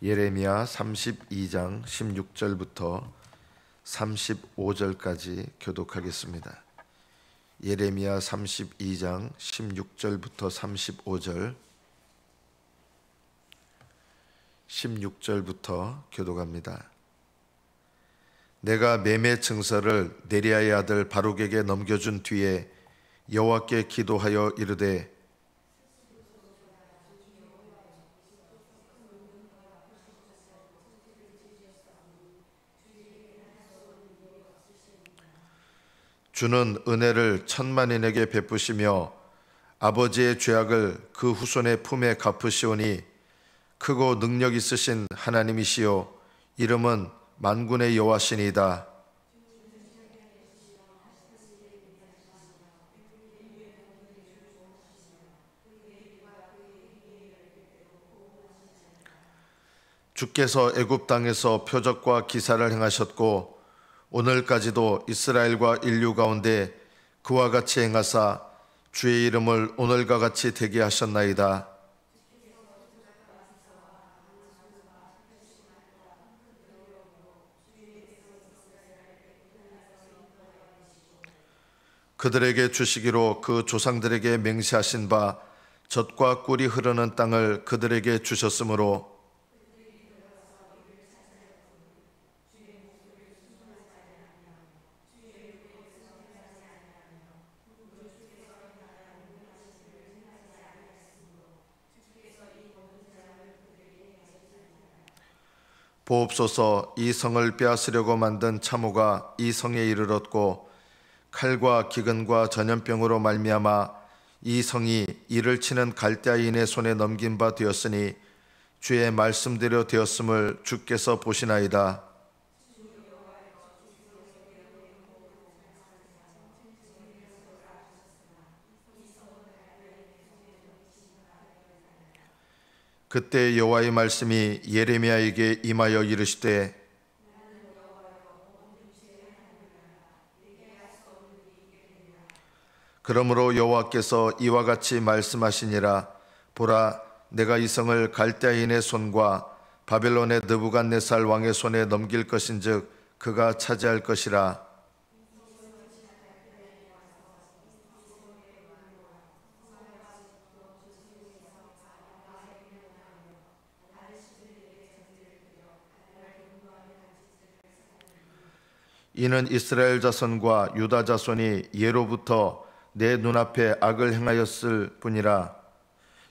예레미야 32장 16절부터 35절까지 교독하겠습니다. 예레미야 32장 16절부터 35절, 16절부터 교독합니다. 내가 매매 증서를 네리야의 아들 바룩에게 넘겨준 뒤에 여호와께 기도하여 이르되 주는 은혜를 천만인에게 베푸시며 아버지의 죄악을 그 후손의 품에 갚으시오니 크고 능력 있으신 하나님이시요 이름은 만군의 여호와시니이다. 주께서 애굽 땅에서 표적과 기사를 행하셨고 오늘까지도 이스라엘과 인류 가운데 그와 같이 행하사 주의 이름을 오늘과 같이 되게 하셨나이다. 그들에게 주시기로 그 조상들에게 맹세하신 바 젖과 꿀이 흐르는 땅을 그들에게 주셨으므로 보옵소서. 이 성을 빼앗으려고 만든 참호가 이 성에 이르렀고 칼과 기근과 전염병으로 말미암아 이 성이 이를 치는 갈대아인의 손에 넘긴 바 되었으니 주의 말씀대로 되었음을 주께서 보시나이다. 그때 여호와의 말씀이 예레미야에게 임하여 이르시되 그러므로 여호와께서 이와 같이 말씀하시니라. 보라, 내가 이 성을 갈대아인의 손과 바벨론의 느부갓네살 왕의 손에 넘길 것인즉 그가 차지할 것이라. 이는 이스라엘 자손과 유다 자손이 예로부터 내 눈앞에 악을 행하였을 뿐이라.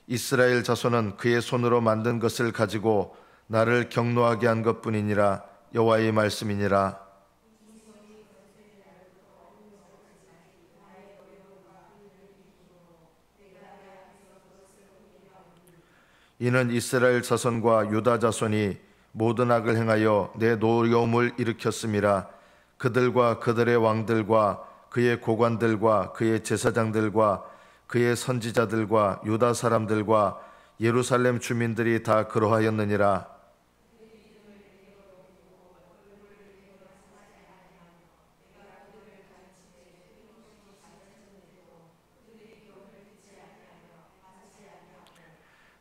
이스라엘 자손은 그의 손으로 만든 것을 가지고 나를 경노하게 한 것뿐이니라. 여호와의 말씀이니라. 이는 이스라엘 자손과 유다 자손이 모든 악을 행하여 내 노여움을 일으켰음이라. 그들과 그들의 왕들과 그의 고관들과 그의 제사장들과 그의 선지자들과 유다 사람들과 예루살렘 주민들이 다 그러하였느니라.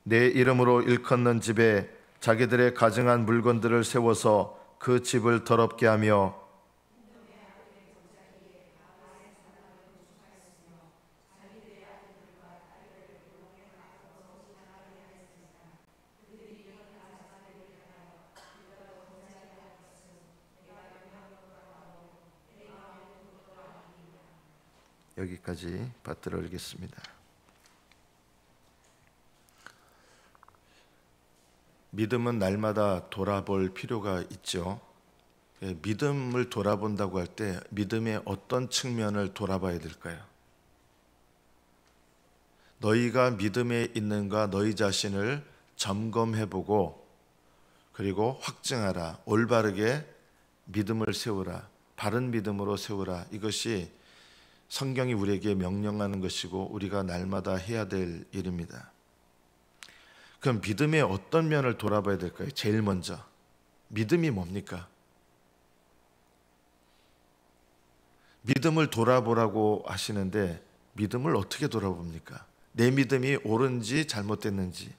내 이름으로 일컫는 집에 자기들의 가증한 물건들을 세워서 그 집을 더럽게 하며 여기까지 받들어 읽겠습니다. 믿음은 날마다 돌아볼 필요가 있죠. 믿음을 돌아본다고 할 때 믿음의 어떤 측면을 돌아봐야 될까요? 너희가 믿음에 있는가 너희 자신을 점검해보고 그리고 확증하라. 올바르게 믿음을 세우라. 바른 믿음으로 세우라. 이것이 성경이 우리에게 명령하는 것이고 우리가 날마다 해야 될 일입니다. 그럼 믿음의 어떤 면을 돌아봐야 될까요? 제일 먼저 믿음이 뭡니까? 믿음을 돌아보라고 하시는데 믿음을 어떻게 돌아봅니까? 내 믿음이 옳은지 잘못됐는지,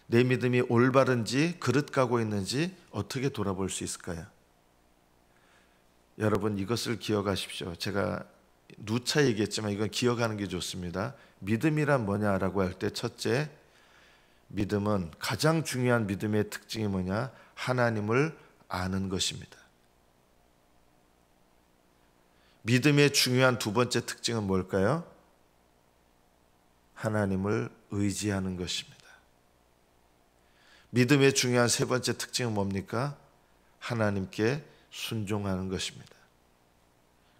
내 믿음이 올바른지 그릇 가고 있는지 어떻게 돌아볼 수 있을까요? 여러분, 이것을 기억하십시오. 제가 누차 얘기했지만 이건 기억하는 게 좋습니다. 믿음이란 뭐냐라고 할 때 첫째, 믿음은 가장 중요한 믿음의 특징이 뭐냐? 하나님을 아는 것입니다. 믿음의 중요한 두 번째 특징은 뭘까요? 하나님을 의지하는 것입니다. 믿음의 중요한 세 번째 특징은 뭡니까? 하나님께 순종하는 것입니다.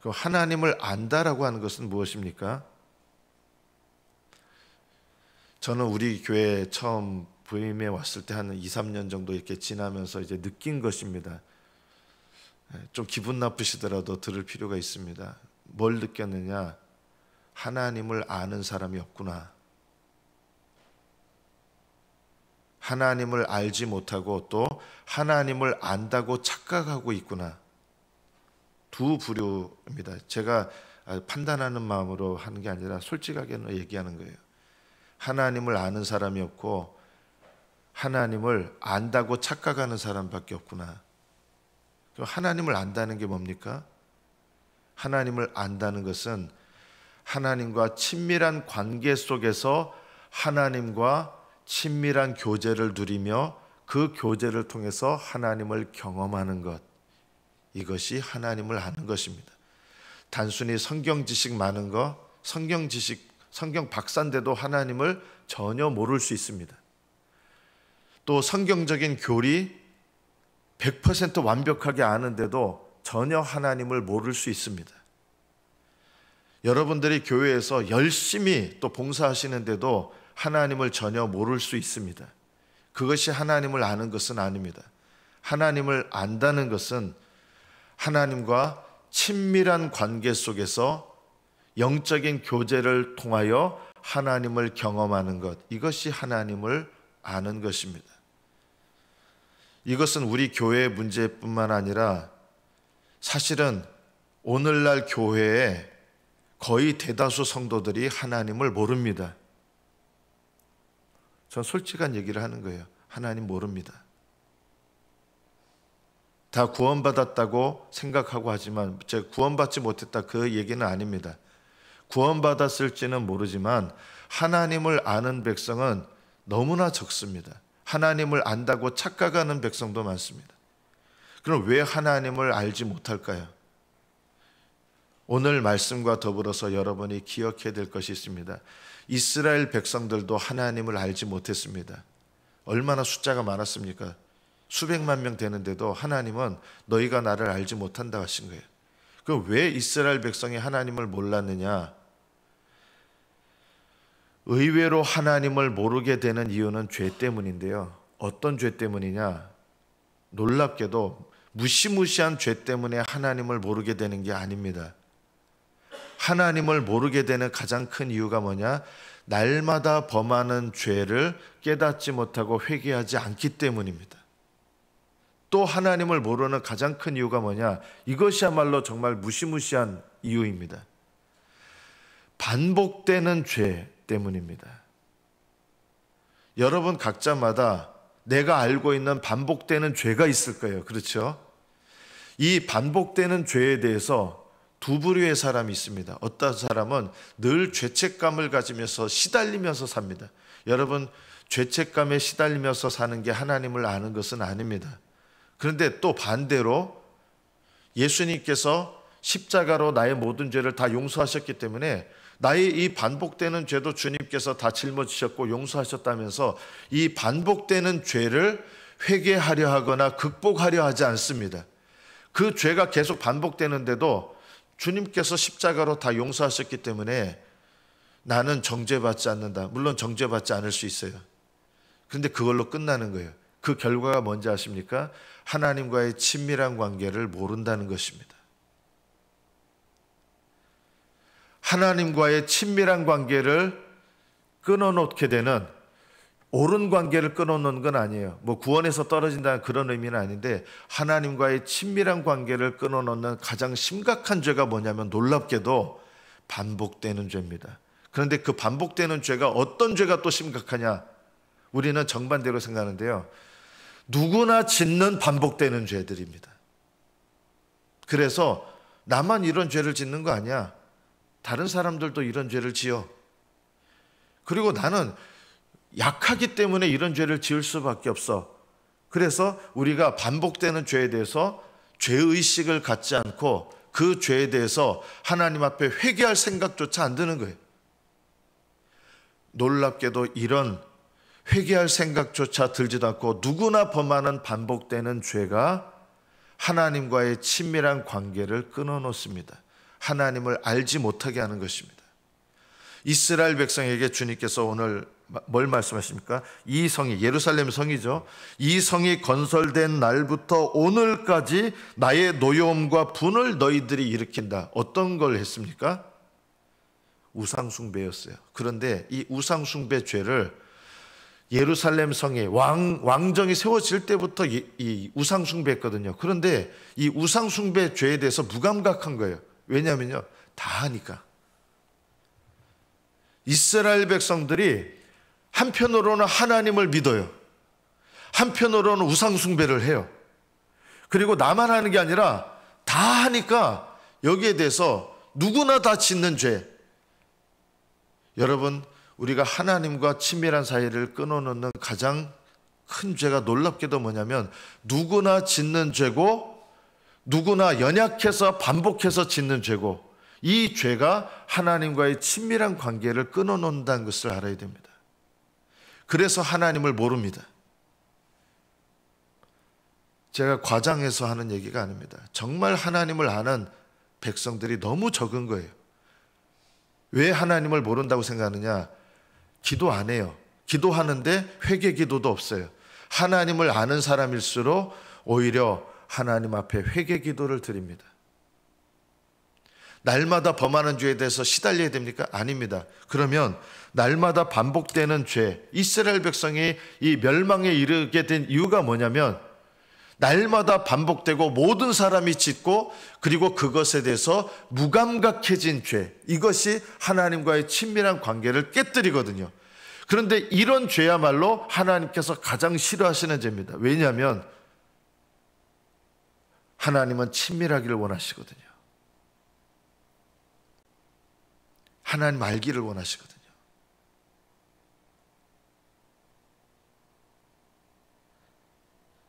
그럼 하나님을 안다라고 하는 것은 무엇입니까? 저는 우리 교회에 처음 부임해 왔을 때 한 2, 3년 정도 이렇게 지나면서 이제 느낀 것입니다. 좀 기분 나쁘시더라도 들을 필요가 있습니다. 뭘 느꼈느냐? 하나님을 아는 사람이 없구나. 하나님을 알지 못하고 또 하나님을 안다고 착각하고 있구나. 두 부류입니다. 제가 판단하는 마음으로 하는 게 아니라 솔직하게 얘기하는 거예요. 하나님을 아는 사람이 없고 하나님을 안다고 착각하는 사람밖에 없구나. 그럼 하나님을 안다는 게 뭡니까? 하나님을 안다는 것은 하나님과 친밀한 관계 속에서 하나님과 친밀한 교제를 누리며 그 교제를 통해서 하나님을 경험하는 것, 이것이 하나님을 아는 것입니다. 단순히 성경 지식 많은 거, 성경 박사인데도 하나님을 전혀 모를 수 있습니다. 또 성경적인 교리 100% 완벽하게 아는데도 전혀 하나님을 모를 수 있습니다. 여러분들이 교회에서 열심히 또 봉사하시는데도 하나님을 전혀 모를 수 있습니다. 그것이 하나님을 아는 것은 아닙니다. 하나님을 안다는 것은 하나님과 친밀한 관계 속에서 영적인 교제를 통하여 하나님을 경험하는 것, 이것이 하나님을 아는 것입니다. 이것은 우리 교회의 문제뿐만 아니라 사실은 오늘날 교회에 거의 대다수 성도들이 하나님을 모릅니다. 전 솔직한 얘기를 하는 거예요. 하나님 모릅니다. 다 구원받았다고 생각하고 하지만 제가 구원받지 못했다 그 얘기는 아닙니다. 구원받았을지는 모르지만 하나님을 아는 백성은 너무나 적습니다. 하나님을 안다고 착각하는 백성도 많습니다. 그럼 왜 하나님을 알지 못할까요? 오늘 말씀과 더불어서 여러분이 기억해야 될 것이 있습니다. 이스라엘 백성들도 하나님을 알지 못했습니다. 얼마나 숫자가 많았습니까? 수백만 명 되는데도 하나님은 너희가 나를 알지 못한다 하신 거예요. 그럼 왜 이스라엘 백성이 하나님을 몰랐느냐? 의외로 하나님을 모르게 되는 이유는 죄 때문인데요. 어떤 죄 때문이냐? 놀랍게도 무시무시한 죄 때문에 하나님을 모르게 되는 게 아닙니다. 하나님을 모르게 되는 가장 큰 이유가 뭐냐? 날마다 범하는 죄를 깨닫지 못하고 회개하지 않기 때문입니다. 또 하나님을 모르는 가장 큰 이유가 뭐냐? 이것이야말로 정말 무시무시한 이유입니다. 반복되는 죄 때문입니다. 여러분 각자마다 내가 알고 있는 반복되는 죄가 있을 거예요. 그렇죠? 이 반복되는 죄에 대해서 두 부류의 사람이 있습니다. 어떤 사람은 늘 죄책감을 가지면서 시달리면서 삽니다. 여러분, 죄책감에 시달리면서 사는 게 하나님을 아는 것은 아닙니다. 그런데 또 반대로 예수님께서 십자가로 나의 모든 죄를 다 용서하셨기 때문에 나의 이 반복되는 죄도 주님께서 다 짊어지셨고 용서하셨다면서 이 반복되는 죄를 회개하려 하거나 극복하려 하지 않습니다. 그 죄가 계속 반복되는데도 주님께서 십자가로 다 용서하셨기 때문에 나는 정죄받지 않는다. 물론 정죄받지 않을 수 있어요. 그런데 그걸로 끝나는 거예요. 그 결과가 뭔지 아십니까? 하나님과의 친밀한 관계를 모른다는 것입니다. 하나님과의 친밀한 관계를 끊어놓게 되는, 옳은 관계를 끊어놓는 건 아니에요. 뭐 구원에서 떨어진다는 그런 의미는 아닌데, 하나님과의 친밀한 관계를 끊어놓는 가장 심각한 죄가 뭐냐면 놀랍게도 반복되는 죄입니다. 그런데 그 반복되는 죄가 어떤 죄가 또 심각하냐? 우리는 정반대로 생각하는데요. 누구나 짓는 반복되는 죄들입니다. 그래서 나만 이런 죄를 짓는 거 아니야. 다른 사람들도 이런 죄를 지어. 그리고 나는 약하기 때문에 이런 죄를 지을 수밖에 없어. 그래서 우리가 반복되는 죄에 대해서 죄의식을 갖지 않고 그 죄에 대해서 하나님 앞에 회개할 생각조차 안 드는 거예요. 놀랍게도 이런 회개할 생각조차 들지도 않고 누구나 범하는 반복되는 죄가 하나님과의 친밀한 관계를 끊어놓습니다. 하나님을 알지 못하게 하는 것입니다. 이스라엘 백성에게 주님께서 오늘 뭘 말씀하십니까? 이 성이, 예루살렘 성이죠. 이 성이 건설된 날부터 오늘까지 나의 노여움과 분을 너희들이 일으킨다. 어떤 걸 했습니까? 우상숭배였어요. 그런데 이 우상숭배 죄를 예루살렘 성에 왕정이 세워질 때부터 이 우상숭배했거든요. 그런데 이 우상숭배 죄에 대해서 무감각한 거예요. 왜냐하면요, 다 하니까. 이스라엘 백성들이 한편으로는 하나님을 믿어요. 한편으로는 우상숭배를 해요. 그리고 나만 하는 게 아니라 다 하니까 여기에 대해서 누구나 다 짓는 죄. 여러분, 우리가 하나님과 친밀한 사이를 끊어놓는 가장 큰 죄가 놀랍게도 뭐냐면 누구나 짓는 죄고 누구나 연약해서 반복해서 짓는 죄고 이 죄가 하나님과의 친밀한 관계를 끊어놓는다는 것을 알아야 됩니다. 그래서 하나님을 모릅니다. 제가 과장해서 하는 얘기가 아닙니다. 정말 하나님을 아는 백성들이 너무 적은 거예요. 왜 하나님을 모른다고 생각하느냐? 기도 안 해요. 기도하는데 회개 기도도 없어요. 하나님을 아는 사람일수록 오히려 하나님 앞에 회개 기도를 드립니다. 날마다 범하는 죄에 대해서 시달려야 됩니까? 아닙니다. 그러면 날마다 반복되는 죄, 이스라엘 백성이 이 멸망에 이르게 된 이유가 뭐냐면 날마다 반복되고 모든 사람이 짓고 그리고 그것에 대해서 무감각해진 죄, 이것이 하나님과의 친밀한 관계를 깨뜨리거든요. 그런데 이런 죄야말로 하나님께서 가장 싫어하시는 죄입니다. 왜냐하면 하나님은 친밀하기를 원하시거든요. 하나님 알기를 원하시거든요.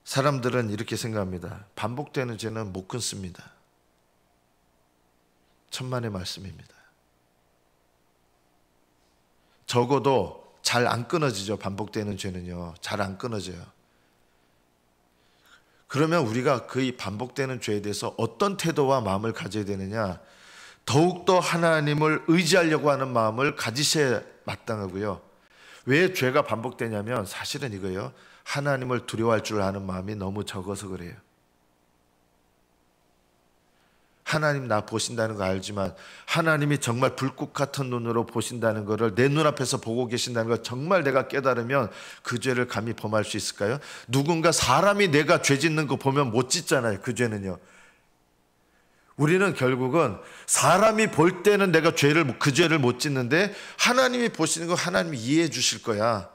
사람들은 이렇게 생각합니다. 반복되는 죄는 못 끊습니다. 천만의 말씀입니다. 적어도 잘 안 끊어지죠. 반복되는 죄는요. 잘 안 끊어져요. 그러면 우리가 그 반복되는 죄에 대해서 어떤 태도와 마음을 가져야 되느냐? 더욱더 하나님을 의지하려고 하는 마음을 가지셔야 마땅하고요. 왜 죄가 반복되냐면 사실은 이거예요. 하나님을 두려워할 줄 아는 마음이 너무 적어서 그래요. 하나님 나 보신다는 거 알지만 하나님이 정말 불꽃 같은 눈으로 보신다는 것을 내 눈앞에서 보고 계신다는 걸 정말 내가 깨달으면 그 죄를 감히 범할 수 있을까요? 누군가 사람이 내가 죄 짓는 거 보면 못 짓잖아요. 그 죄는요. 우리는 결국은 사람이 볼 때는 내가 그 죄를 못 짓는데 하나님이 보시는 거 하나님이 이해해 주실 거야.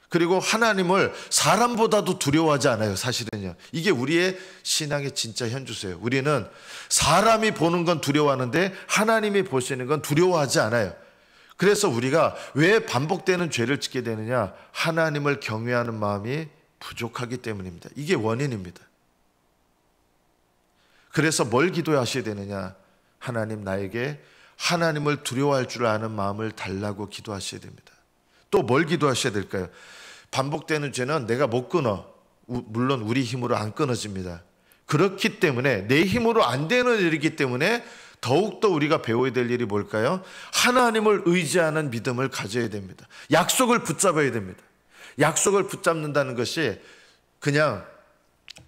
그리고 하나님을 사람보다도 두려워하지 않아요. 사실은요. 이게 우리의 신앙의 진짜 현주소예요. 우리는 사람이 보는 건 두려워하는데 하나님이 보시는 건 두려워하지 않아요. 그래서 우리가 왜 반복되는 죄를 짓게 되느냐? 하나님을 경외하는 마음이 부족하기 때문입니다. 이게 원인입니다. 그래서 뭘 기도하셔야 되느냐? 하나님 나에게 하나님을 두려워할 줄 아는 마음을 달라고 기도하셔야 됩니다. 또 뭘 기도하셔야 될까요? 반복되는 죄는 내가 못 끊어. 물론 우리 힘으로 안 끊어집니다. 그렇기 때문에 내 힘으로 안 되는 일이기 때문에 더욱더 우리가 배워야 될 일이 뭘까요? 하나님을 의지하는 믿음을 가져야 됩니다. 약속을 붙잡아야 됩니다. 약속을 붙잡는다는 것이 그냥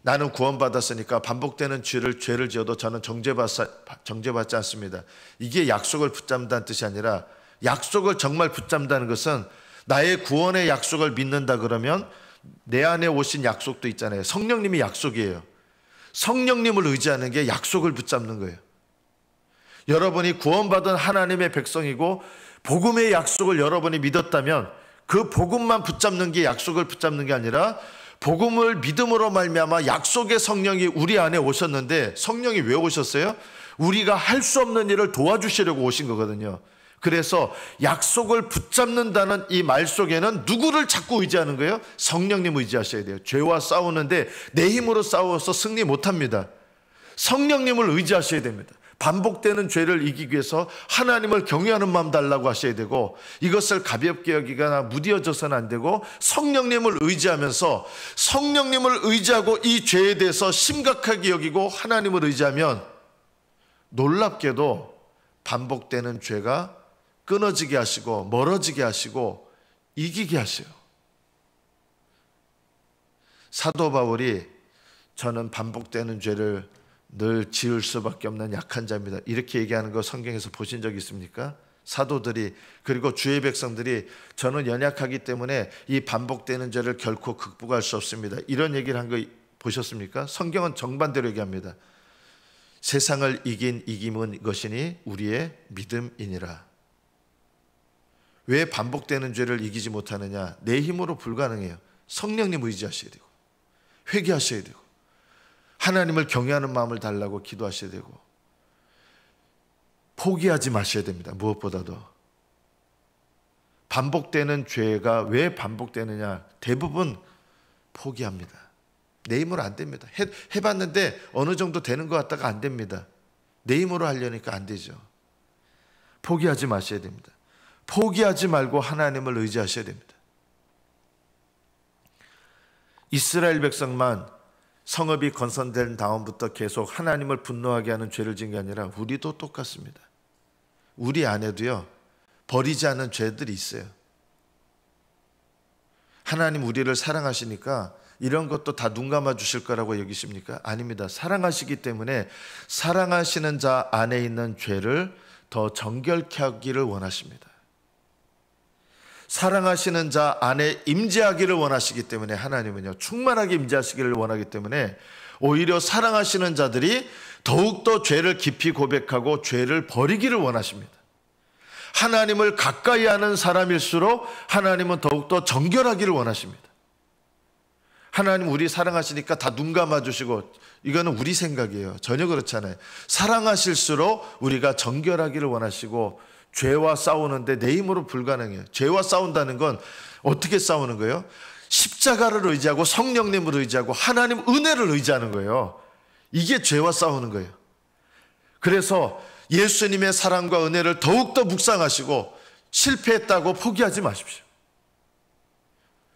나는 구원받았으니까 반복되는 죄를 지어도 저는 정죄받지 않습니다. 이게 약속을 붙잡는다는 뜻이 아니라 약속을 정말 붙잡는다는 것은 나의 구원의 약속을 믿는다 그러면 내 안에 오신 약속도 있잖아요. 성령님이 약속이에요. 성령님을 의지하는 게 약속을 붙잡는 거예요. 여러분이 구원받은 하나님의 백성이고 복음의 약속을 여러분이 믿었다면 그 복음만 붙잡는 게 약속을 붙잡는 게 아니라 복음을 믿음으로 말미암아 약속의 성령이 우리 안에 오셨는데, 성령이 왜 오셨어요? 우리가 할 수 없는 일을 도와주시려고 오신 거거든요. 그래서 약속을 붙잡는다는 이 말 속에는 누구를 자꾸 의지하는 거예요? 성령님 의지하셔야 돼요. 죄와 싸우는데 내 힘으로 싸워서 승리 못합니다. 성령님을 의지하셔야 됩니다. 반복되는 죄를 이기기 위해서 하나님을 경외하는 마음 달라고 하셔야 되고, 이것을 가볍게 여기거나 무디어져서는 안 되고 성령님을 의지하면서, 성령님을 의지하고 이 죄에 대해서 심각하게 여기고 하나님을 의지하면 놀랍게도 반복되는 죄가 끊어지게 하시고 멀어지게 하시고 이기게 하셔요. 사도 바울이 저는 반복되는 죄를 늘 지을 수밖에 없는 약한 자입니다, 이렇게 얘기하는 거 성경에서 보신 적 있습니까? 사도들이, 그리고 주의 백성들이 저는 연약하기 때문에 이 반복되는 죄를 결코 극복할 수 없습니다, 이런 얘기를 한 거 보셨습니까? 성경은 정반대로 얘기합니다. 세상을 이긴 이김은 것이니 우리의 믿음이니라. 왜 반복되는 죄를 이기지 못하느냐? 내 힘으로 불가능해요. 성령님 의지하셔야 되고 회개하셔야 되고 하나님을 경외하는 마음을 달라고 기도하셔야 되고 포기하지 마셔야 됩니다. 무엇보다도 반복되는 죄가 왜 반복되느냐? 대부분 포기합니다. 내 힘으로 안 됩니다. 해봤는데 어느 정도 되는 것 같다가 안 됩니다. 내 힘으로 하려니까 안 되죠. 포기하지 마셔야 됩니다. 포기하지 말고 하나님을 의지하셔야 됩니다. 이스라엘 백성만 성읍이 건설된 다음부터 계속 하나님을 분노하게 하는 죄를 지은 게 아니라 우리도 똑같습니다. 우리 안에도요, 버리지 않은 죄들이 있어요. 하나님 우리를 사랑하시니까 이런 것도 다 눈 감아 주실 거라고 여기십니까? 아닙니다. 사랑하시기 때문에 사랑하시는 자 안에 있는 죄를 더 정결케 하기를 원하십니다. 사랑하시는 자 안에 임재하기를 원하시기 때문에, 하나님은요 충만하게 임재하시기를 원하기 때문에 오히려 사랑하시는 자들이 더욱더 죄를 깊이 고백하고 죄를 버리기를 원하십니다. 하나님을 가까이 하는 사람일수록 하나님은 더욱더 정결하기를 원하십니다. 하나님 우리 사랑하시니까 다 눈 감아주시고, 이거는 우리 생각이에요. 전혀 그렇지 않아요. 사랑하실수록 우리가 정결하기를 원하시고, 죄와 싸우는데 내 힘으로 불가능해요. 죄와 싸운다는 건 어떻게 싸우는 거예요? 십자가를 의지하고 성령님을 의지하고 하나님 은혜를 의지하는 거예요. 이게 죄와 싸우는 거예요. 그래서 예수님의 사랑과 은혜를 더욱더 묵상하시고 실패했다고 포기하지 마십시오.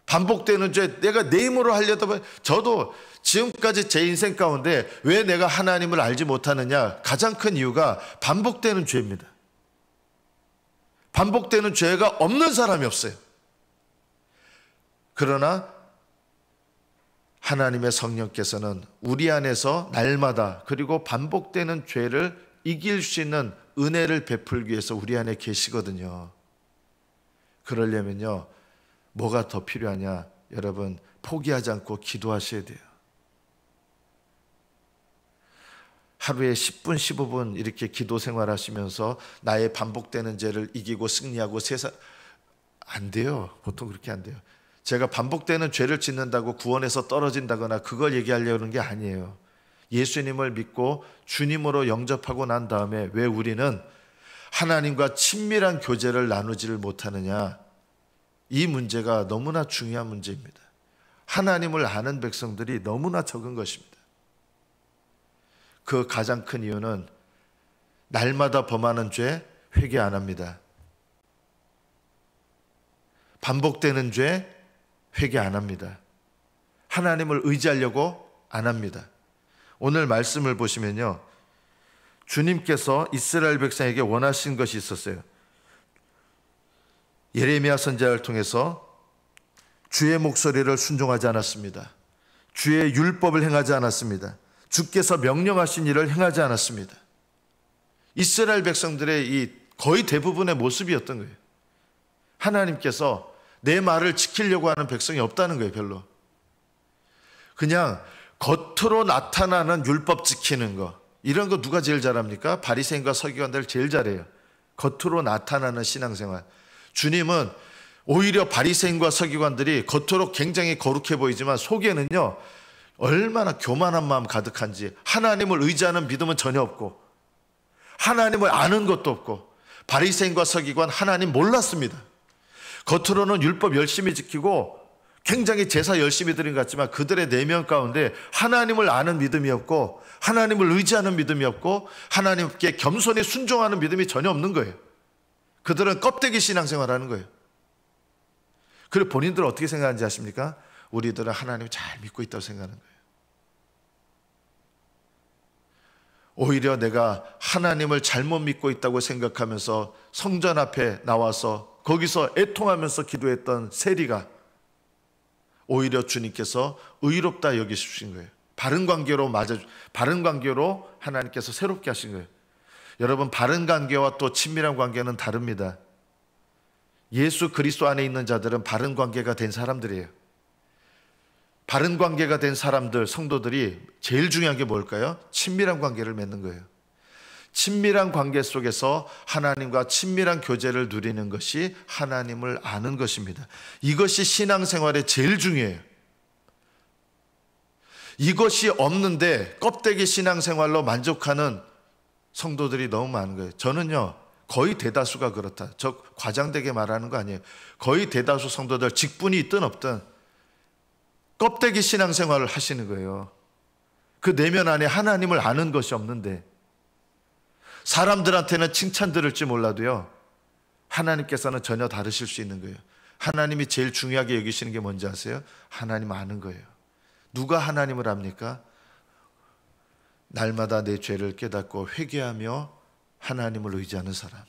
반복되는 죄, 내가 내 힘으로 하려다 보면, 저도 지금까지 제 인생 가운데 왜 내가 하나님을 알지 못하느냐, 가장 큰 이유가 반복되는 죄입니다. 반복되는 죄가 없는 사람이 없어요. 그러나 하나님의 성령께서는 우리 안에서 날마다, 그리고 반복되는 죄를 이길 수 있는 은혜를 베풀기 위해서 우리 안에 계시거든요. 그러려면요, 뭐가 더 필요하냐? 여러분, 포기하지 않고 기도하셔야 돼요. 하루에 10분, 15분 이렇게 기도 생활하시면서 나의 반복되는 죄를 이기고 승리하고 세상, 안 돼요. 보통 그렇게 안 돼요. 제가 반복되는 죄를 짓는다고 구원에서 떨어진다거나 그걸 얘기하려는 게 아니에요. 예수님을 믿고 주님으로 영접하고 난 다음에 왜 우리는 하나님과 친밀한 교제를 나누지를 못하느냐? 이 문제가 너무나 중요한 문제입니다. 하나님을 아는 백성들이 너무나 적은 것입니다. 그 가장 큰 이유는 날마다 범하는 죄 회개 안 합니다. 반복되는 죄 회개 안 합니다. 하나님을 의지하려고 안 합니다. 오늘 말씀을 보시면요, 주님께서 이스라엘 백성에게 원하신 것이 있었어요. 예레미야 선지자를 통해서 주의 목소리를 순종하지 않았습니다. 주의 율법을 행하지 않았습니다. 주께서 명령하신 일을 행하지 않았습니다. 이스라엘 백성들의 이 거의 대부분의 모습이었던 거예요. 하나님께서 내 말을 지키려고 하는 백성이 없다는 거예요. 별로. 그냥 겉으로 나타나는 율법 지키는 거, 이런 거 누가 제일 잘합니까? 바리새인과 서기관들 제일 잘해요. 겉으로 나타나는 신앙생활. 주님은 오히려 바리새인과 서기관들이 겉으로 굉장히 거룩해 보이지만 속에는요 얼마나 교만한 마음 가득한지, 하나님을 의지하는 믿음은 전혀 없고 하나님을 아는 것도 없고. 바리새인과 서기관 하나님 몰랐습니다. 겉으로는 율법 열심히 지키고 굉장히 제사 열심히 드린 것 같지만 그들의 내면 가운데 하나님을 아는 믿음이 없고 하나님을 의지하는 믿음이 없고 하나님께 겸손히 순종하는 믿음이 전혀 없는 거예요. 그들은 껍데기 신앙생활하는 거예요. 그리고 본인들은 어떻게 생각하는지 아십니까? 우리들은 하나님을 잘 믿고 있다고 생각하는 거예요. 오히려 내가 하나님을 잘못 믿고 있다고 생각하면서 성전 앞에 나와서 거기서 애통하면서 기도했던 세리가 오히려 주님께서 의롭다 여기신 거예요. 바른 관계로 하나님께서 새롭게 하신 거예요. 여러분, 바른 관계와 또 친밀한 관계는 다릅니다. 예수 그리스도 안에 있는 자들은 바른 관계가 된 사람들이에요. 바른 관계가 된 사람들, 성도들이 제일 중요한 게 뭘까요? 친밀한 관계를 맺는 거예요. 친밀한 관계 속에서 하나님과 친밀한 교제를 누리는 것이 하나님을 아는 것입니다. 이것이 신앙생활에 제일 중요해요. 이것이 없는데 껍데기 신앙생활로 만족하는 성도들이 너무 많은 거예요. 저는요 거의 대다수가 그렇다. 저 과장되게 말하는 거 아니에요. 거의 대다수 성도들, 직분이 있든 없든 껍데기 신앙생활을 하시는 거예요. 그 내면 안에 하나님을 아는 것이 없는데, 사람들한테는 칭찬 들을지 몰라도요 하나님께서는 전혀 다르실 수 있는 거예요. 하나님이 제일 중요하게 여기시는 게 뭔지 아세요? 하나님 아는 거예요. 누가 하나님을 압니까? 날마다 내 죄를 깨닫고 회개하며 하나님을 의지하는 사람,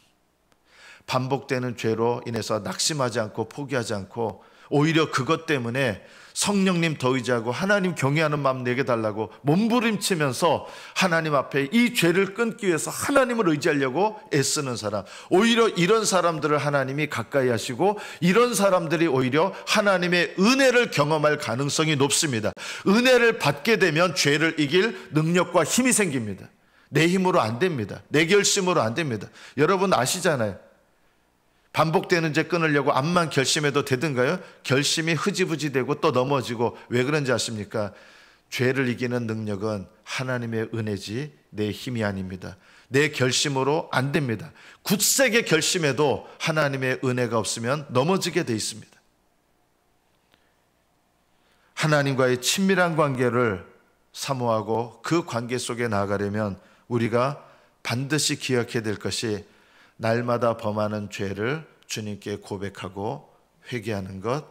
반복되는 죄로 인해서 낙심하지 않고 포기하지 않고 오히려 그것 때문에 성령님 더 의지하고 하나님 경외하는 마음 내게 달라고 몸부림치면서 하나님 앞에 이 죄를 끊기 위해서 하나님을 의지하려고 애쓰는 사람, 오히려 이런 사람들을 하나님이 가까이 하시고 이런 사람들이 오히려 하나님의 은혜를 경험할 가능성이 높습니다. 은혜를 받게 되면 죄를 이길 능력과 힘이 생깁니다. 내 힘으로 안 됩니다. 내 결심으로 안 됩니다. 여러분 아시잖아요. 반복되는 죄 끊으려고 암만 결심해도 되든가요? 결심이 흐지부지 되고 또 넘어지고. 왜 그런지 아십니까? 죄를 이기는 능력은 하나님의 은혜지 내 힘이 아닙니다. 내 결심으로 안 됩니다. 굳세게 결심해도 하나님의 은혜가 없으면 넘어지게 돼 있습니다. 하나님과의 친밀한 관계를 사모하고 그 관계 속에 나아가려면 우리가 반드시 기억해야 될 것이 날마다 범하는 죄를 주님께 고백하고 회개하는 것,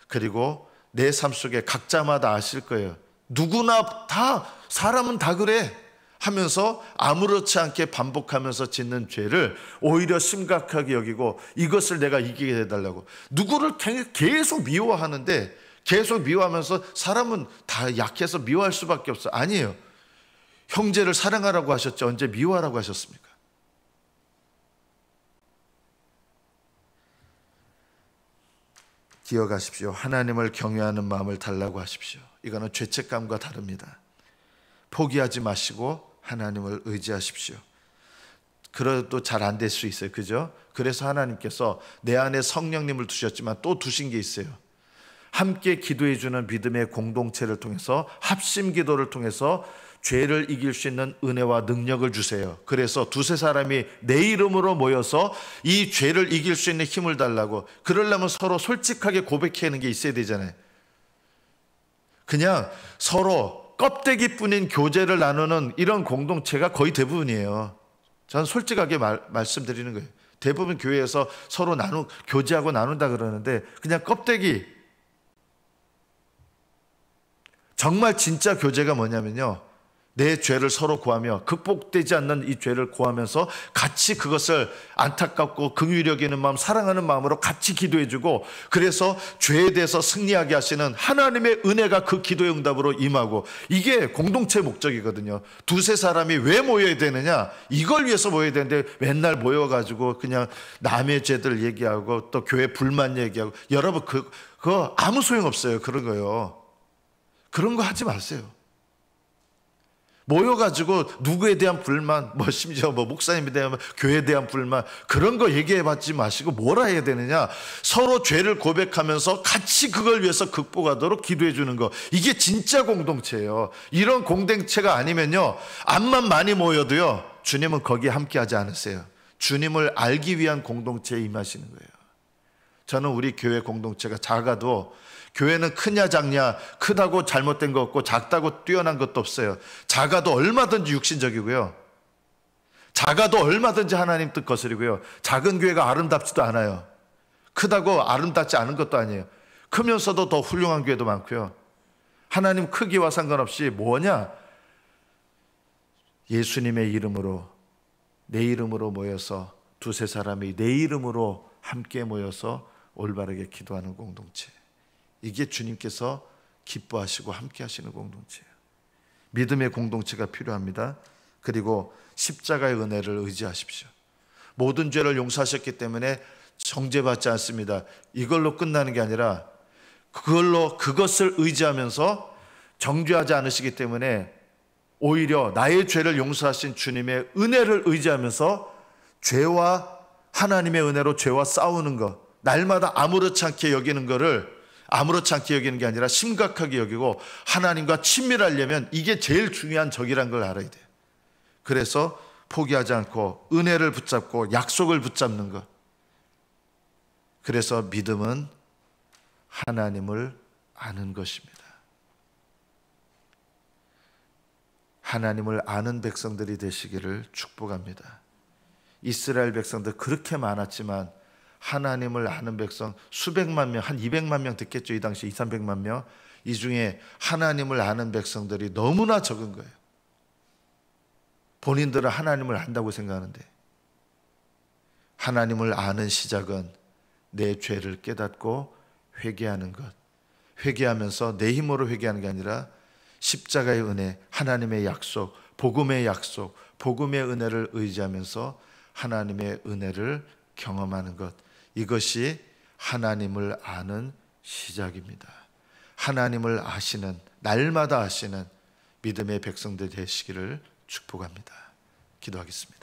그리고 내 삶 속에 각자마다 아실 거예요. 누구나 다, 사람은 다 그래 하면서 아무렇지 않게 반복하면서 짓는 죄를 오히려 심각하게 여기고 이것을 내가 이기게 해달라고 누구를 계속 미워하는데, 계속 미워하면서 사람은 다 약해서 미워할 수밖에 없어. 아니에요. 형제를 사랑하라고 하셨죠. 언제 미워하라고 하셨습니까? 기억하십시오. 하나님을 경외하는 마음을 달라고 하십시오. 이거는 죄책감과 다릅니다. 포기하지 마시고 하나님을 의지하십시오. 그래도 잘 안 될 수 있어요. 그죠? 그래서 하나님께서 내 안에 성령님을 두셨지만 또 두신 게 있어요. 함께 기도해 주는 믿음의 공동체를 통해서, 합심 기도를 통해서 죄를 이길 수 있는 은혜와 능력을 주세요. 그래서 두세 사람이 내 이름으로 모여서 이 죄를 이길 수 있는 힘을 달라고. 그러려면 서로 솔직하게 고백하는 게 있어야 되잖아요. 그냥 서로 껍데기뿐인 교제를 나누는 이런 공동체가 거의 대부분이에요. 저는 솔직하게 말씀드리는 거예요. 대부분 교회에서 서로 교제하고 나눈다 그러는데 그냥 껍데기. 정말 진짜 교제가 뭐냐면요, 내 죄를 서로 구하며 극복되지 않는 이 죄를 구하면서 같이 그것을 안타깝고 긍휼히 여기는 마음, 사랑하는 마음으로 같이 기도해주고, 그래서 죄에 대해서 승리하게 하시는 하나님의 은혜가 그 기도의 응답으로 임하고, 이게 공동체 목적이거든요. 두세 사람이 왜 모여야 되느냐, 이걸 위해서 모여야 되는데 맨날 모여가지고 그냥 남의 죄들 얘기하고 또 교회 불만 얘기하고. 여러분 그거 아무 소용없어요. 그런 거요. 그런 거 하지 마세요. 모여가지고 누구에 대한 불만, 심지어 목사님에 대한, 교회에 대한 불만, 그런 거 얘기해봤지 마시고 뭐라 해야 되느냐? 서로 죄를 고백하면서 같이 그걸 위해서 극복하도록 기도해 주는 거. 이게 진짜 공동체예요. 이런 공동체가 아니면요, 암만 많이 모여도요, 주님은 거기에 함께하지 않으세요. 주님을 알기 위한 공동체에 임하시는 거예요. 저는 우리 교회 공동체가 작아도, 교회는 크냐 작냐, 크다고 잘못된 거 없고 작다고 뛰어난 것도 없어요. 작아도 얼마든지 육신적이고요, 작아도 얼마든지 하나님 뜻 거스리고요, 작은 교회가 아름답지도 않아요. 크다고 아름답지 않은 것도 아니에요. 크면서도 더 훌륭한 교회도 많고요. 하나님 크기와 상관없이 뭐냐? 예수님의 이름으로, 내 이름으로 모여서, 두세 사람이 내 이름으로 함께 모여서 올바르게 기도하는 공동체. 이게 주님께서 기뻐하시고 함께 하시는 공동체예요. 믿음의 공동체가 필요합니다. 그리고 십자가의 은혜를 의지하십시오. 모든 죄를 용서하셨기 때문에 정죄받지 않습니다. 이걸로 끝나는 게 아니라 그것을 의지하면서 정죄하지 않으시기 때문에 오히려 나의 죄를 용서하신 주님의 은혜를 의지하면서 죄와, 하나님의 은혜로 죄와 싸우는 것, 날마다 아무렇지 않게 여기는 거를 아무렇지 않게 여기는 게 아니라 심각하게 여기고 하나님과 친밀하려면 이게 제일 중요한 적이란 걸 알아야 돼요. 그래서 포기하지 않고 은혜를 붙잡고 약속을 붙잡는 것. 그래서 믿음은 하나님을 아는 것입니다. 하나님을 아는 백성들이 되시기를 축복합니다. 이스라엘 백성들 그렇게 많았지만 하나님을 아는 백성 수백만 명, 한 200만 명 됐겠죠. 이 당시 200~300만 명. 이 중에 하나님을 아는 백성들이 너무나 적은 거예요. 본인들은 하나님을 안다고 생각하는데, 하나님을 아는 시작은 내 죄를 깨닫고 회개하는 것. 회개하면서 내 힘으로 회개하는 게 아니라 십자가의 은혜, 하나님의 약속, 복음의 약속, 복음의 은혜를 의지하면서 하나님의 은혜를 경험하는 것. 이것이 하나님을 아는 시작입니다. 하나님을 아시는, 날마다 아시는 믿음의 백성들 되시기를 축복합니다. 기도하겠습니다.